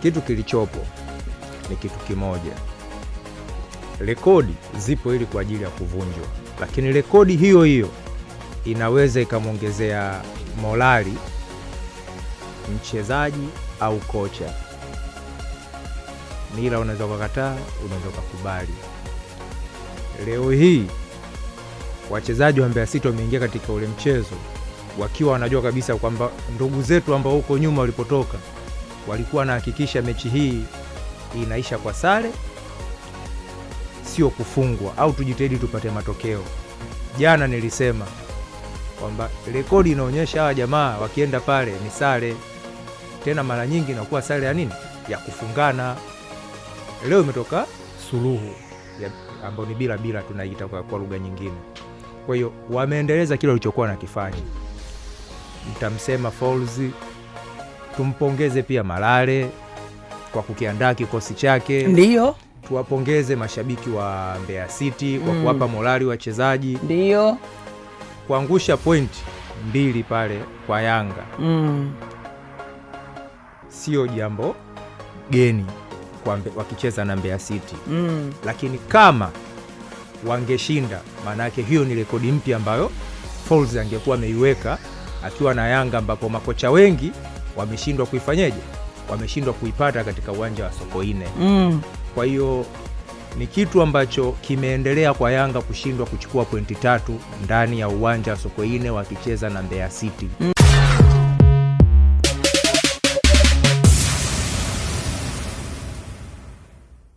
kitu kilichopo ni kitu kimoja. Rekodi zipo ili kwa ajili ya kuvunjwa, lakini rekodi hiyo hiyo inaweza ikamwongezea morali mchezaji au kocha. Mila unaweza kukataa, unaweza kukubali. Leo hii wachezaji wa Mbeya City wameingia katika ule mchezo wakiwa wanajua kabisa kwamba ndugu zetu ambao huko nyuma walipotoka walikuwa wanahakikisha mechi hii inaisha kwa sare, sio kufungwa, au tujitahidi tupate matokeo. Jana nilisema kwamba rekodi inaonyesha hawa jamaa wakienda pale ni sare, tena mara nyingi inakuwa sare ya nini? Ya kufungana. Leo imetoka suluhu ambayo ni bila tunaita kwa lugha nyingine. Kwa hiyo wameendeleza kile walichokuwa nakifanya. Mtamsema Falls, tumpongeze pia Malale kwa kukiandaa kikosi chake. Ndio. Tuwapongeze mashabiki wa Mbeya City kwa kuwapa morali wachezaji. Ndio. Kuangusha point 2 pale kwa Yanga. Sio jambo geni kwa wakicheza na Mbeya City. Lakini kama wangeshinda, maana yake hiyo ni rekodi mpya ambayo Falls angekuwa ameiweka akiwa na Yanga, ambapo makocha wengi wameshindwa kuifanyaje? Wameshindwa kuipata katika uwanja wa Sokoine. Kwa hiyo ni kitu ambacho kimeendelea kwa Yanga kushindwa kuchukua pointi 3 ndani ya uwanja wa Sokoine wakicheza na Mbeya City.